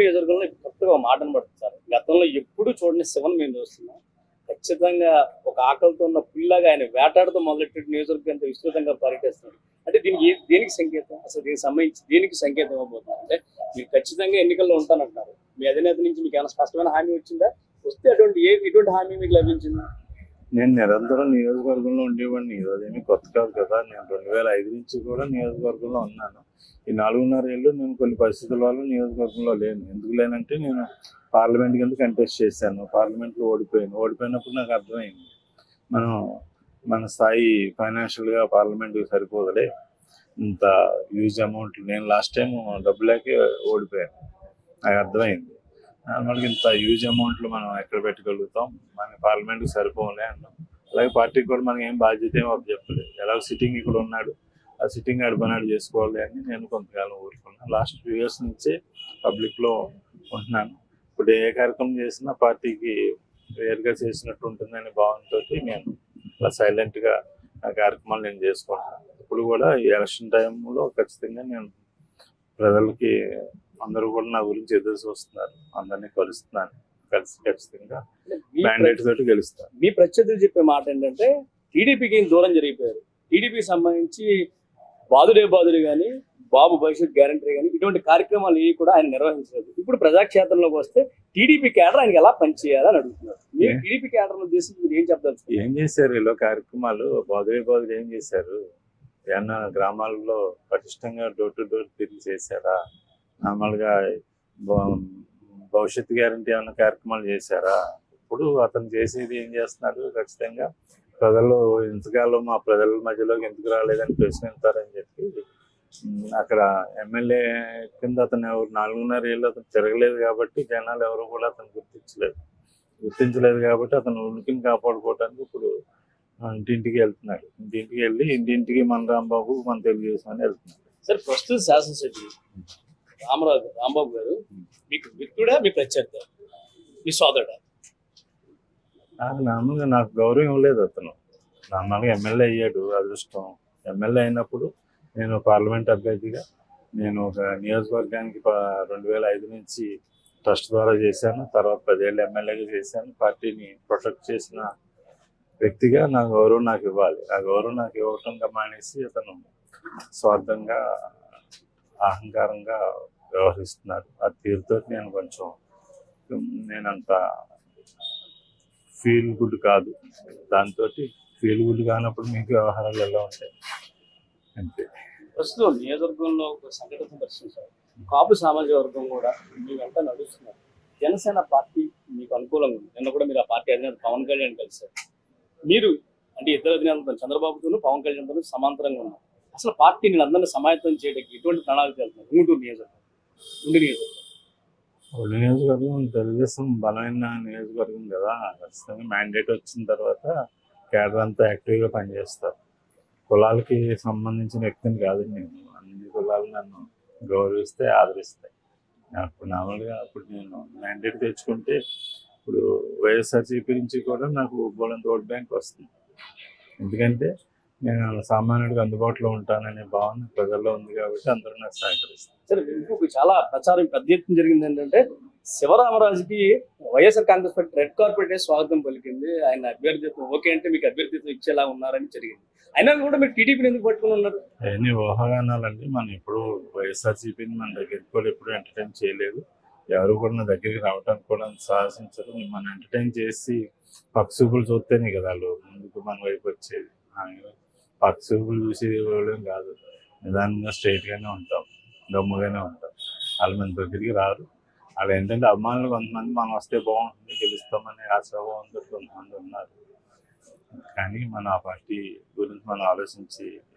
నియోజకవర్గంలో కొత్తగా ఒక మాట పడుతుంది సార్. గతంలో ఎప్పుడు చూడని శివన్ మేము చూస్తున్నాం. ఖచ్చితంగా ఒక ఆకలితో ఉన్న పుల్లాగా ఆయన వేటాడుతూ మొదలెట్టి నియోజకవర్గం అంతా విస్తృతంగా పర్యటిస్తున్నాడు. అంటే దేనికి సంకేతం, అసలు దీనికి సంబంధించి దేనికి సంకేతం ఇవ్వబోతున్నారు అంటే మీరు ఖచ్చితంగా ఎన్నికల్లో ఉంటానంటున్నారు. మీ అధినేత నుంచి మీకు ఏమైనా స్పష్టమైన హామీ వచ్చిందా? వస్తే ఎటువంటి హామీ మీకు లభించింది? నేను నిరంతరం నియోజకవర్గంలో ఉండేవాడిని. ఈరోజేమీ కొత్త కాదు కదా. నేను 2005 నుంచి కూడా నియోజకవర్గంలో ఉన్నాను. ఈ 4.5 ఏళ్ళు నేను కొన్ని పరిస్థితుల వల్ల నియోజకవర్గంలో లేను. ఎందుకు లేనంటే నేను పార్లమెంట్ కింద కంటెస్ట్ చేశాను. పార్లమెంట్లో ఓడిపోయినప్పుడు నాకు అర్థమైంది మన స్థాయి ఫైనాన్షియల్గా పార్లమెంట్కి సరిపోదులే, ఇంత హ్యూజ్ అమౌంట్. నేను లాస్ట్ టైం డబ్బు లేకే ఓడిపోయాను. నాకు అర్థమైంది మనకి ఇంత హ్యూజ్ అమౌంట్లు మనం ఎక్కడ పెట్టగలుగుతాం, మన పార్లమెంట్కి సరిపోలే అన్నాం. అలాగే పార్టీకి కూడా మనకి ఏం బాధ్యత ఏమో చెప్పలేదు. ఎలాగో సిట్టింగ్ ఇక్కడ ఉన్నాడు, ఆ సిట్టింగ్ అడిపోయినాడు చేసుకోవాలి అని నేను కొంతకాలం ఊరుకున్నాను. లాస్ట్ 2 years నుంచే పబ్లిక్లో ఉంటున్నాను. ఇప్పుడు ఏ కార్యక్రమం చేసినా పార్టీకి వేరుగా చేసినట్టు ఉంటుందనే భావనతో నేను అలా సైలెంట్గా ఆ కార్యక్రమాలు నేను చేసుకుంటున్నాను. ఇప్పుడు కూడా ఈ ఎలక్షన్ టైంలో ఖచ్చితంగా నేను ప్రజలకి అందరూ కూడా నా గురించి ఎదురు చూస్తున్నారు. అందరినీ కలుస్తున్నాను. కలిసి ఖచ్చితంగా మ్యాండేట్ తోటి గెలుస్తాను. మీ ప్రత్యర్థులు చెప్పే మాట ఏంటంటే టీడీపీకి దూరం జరిగిపోయారు. టీడీపీకి సంబంధించి బాదుడే కానీ బాబు భవిష్యత్ గ్యారంటీ కానీ ఇటువంటి కార్యక్రమాలు ఏవి కూడా ఆయన నిర్వహించలేదు. ఇప్పుడు ప్రజాక్షేత్రంలోకి వస్తే టీడీపీ కేడర్ ఆయనకి ఎలా పనిచేయాలని అడుగుతున్నారు. మీరు టీడీపీ కేడర్ ఉద్దేశించి మీరు ఏం చెప్తారు? ఏం చేశారు ఇలా కార్యక్రమాలు? బాదుడే ఏం చేశారు? ఏమన్నా గ్రామాల్లో పటిష్టంగా డోర్ టు డోర్ తిరిగి చేశారా? నార్మల్గా భవిష్యత్ గ్యారంటీ ఏమైనా కార్యక్రమాలు చేశారా? ఇప్పుడు అతను చేసేది ఏం చేస్తున్నాడు? ఖచ్చితంగా ప్రజలు ఇంతకాలం మా ప్రజల మధ్యలోకి ఎందుకు రాలేదని ప్రశ్నిస్తారని చెప్పి అక్కడ ఎమ్మెల్యే కింద అతను 4.5 ఏళ్ళు అతను తిరగలేదు కాబట్టి జనాలు ఎవరు కూడా అతను గుర్తించలేదు కాబట్టి అతను ఉనికిని కాపాడుకోవడానికి ఇప్పుడు ఇంటింటికి వెళ్తున్నాడు. ఇంటింటికి వెళ్ళి ఇంటింటికి మన రాంబాబు మన తెలుగుదేశం అని వెళ్తున్నాడు. సార్, ప్రస్తుత శాసనసభ్యులు రాంబాబు గారు మీకు మిత్రుడా, మీ ప్రత్యర్థి, మీ సోదరుడా? నార్మల్గా నాకు గౌరవం ఇవ్వలేదు అతను. నార్మల్గా ఎమ్మెల్యే అయ్యాడు, అదృష్టం. ఎమ్మెల్యే అయినప్పుడు నేను పార్లమెంట్ అభ్యర్థిగా నేను ఒక నియోజకవర్గానికి 2005 నుంచి ట్రస్ట్ ద్వారా చేశాను. తర్వాత 10 ఏళ్ళు ఎమ్మెల్యేగా చేశాను. పార్టీని ప్రొటెక్ట్ చేసిన వ్యక్తిగా నా గౌరవం నాకు ఇవ్వాలి. ఆ గౌరవం నాకు ఇవ్వటంగా మానేసి అతను స్వార్థంగా అహంకారంగా వ్యవహరిస్తున్నారు. ఆ తీరుతో నేనంత ఫీల్ గుడ్ కాదు. దాంతో ఫీల్ గుడ్ కానప్పుడు మీకు వ్యవహారాలు ఎలా ఉంటాయి అంతే. ప్రస్తుతం నియోజకవర్గంలో ఒక సంఘటన పరిశీలించారు. కాపు సామాజిక వర్గం కూడా మీ వెంట నడుస్తున్నారు. జనసేన పార్టీ మీకు అనుకూలంగా ఉంది. నిన్న కూడా మీరు ఆ పార్టీ అధినేత పవన్ కళ్యాణ్ కలిశారు. మీరు అంటే ఇద్దరు అధినేతలతో చంద్రబాబుతోనూ పవన్ కళ్యాణ్తోనూ సమాంతరంగా ఉన్నారు. అసలు పార్టీని అందరినీ సమాయత్తం చేయడానికి ఎటువంటి ప్రణాళిక వెళ్తున్నారు? గుంటూరు నియోజకవర్గం తెలుగుదేశం బలమైన నియోజకవర్గం కదా. ఖచ్చితంగా మ్యాండేట్ వచ్చిన తర్వాత కేడర్ అంతా యాక్టివ్గా పనిచేస్తారు. కులాలకి సంబంధించిన వ్యక్తిని కాదు నేను. అన్ని కులాలు నన్ను గౌరవిస్తే ఆదరిస్తాయి. నాకు నార్మల్గా అప్పుడు నేను మ్యాండేట్ తెచ్చుకుంటే ఇప్పుడు వైఎస్ఆర్సీపీ నుంచి కూడా నాకు బోలంత ఓట్ బ్యాంక్ వస్తుంది. ఎందుకంటే నేను సామాన్యుడికి అందుబాటులో ఉంటాననే భావన ప్రజల్లో ఉంది కాబట్టి అందరూ నాకు సహకరిస్తారు. సరే, ఇంకొక చాలా ప్రచారం పెద్ద ఎత్తున జరిగింది ఏంటంటే శివరామరాజుకి YSR Congress party red carpet స్వాగతం పలికింది. ఆయన అభ్యర్థిత్వం ఓకే అంటే మీకు అభ్యర్థిత్వం ఇచ్చేలా ఉన్నారని జరిగింది. అయినా కూడా మీరు టీడీపీని ఎందుకు పట్టుకుని ఉన్నారు? అవన్నీ ఊహాగానాలండి. మనం ఎప్పుడు వైఎస్ఆర్సీపీని మన దగ్గరికి కూడా ఎప్పుడు ఎంటర్టైన్ చేయలేదు. ఎవరు కూడా నా దగ్గరికి రావడానికి కూడా సాహసించరు. మనం ఎంటర్టైన్ చేసి పక్షుపులు చూస్తేనే కదా వాళ్ళు ముందుకు మన వైపు వచ్చేది. పక్షుపులు చూసి ఇవ్వడం కాదు. నిదానంగా స్ట్రైట్గానే ఉంటాం, దమ్ముగానే ఉంటాం. వాళ్ళు మన దగ్గరికి రారు. వాళ్ళు ఏంటంటే అభిమానులు కొంతమంది మనం వస్తే బాగుంటుంది, గెలుస్తామని ఆశాభావంతో కొంతమంది ఉన్నారు. కానీ మన ఆ పార్టీ గురించి మనం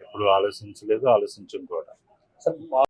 ఎప్పుడు ఆలోచించలేదు, ఆలోచించం కూడా.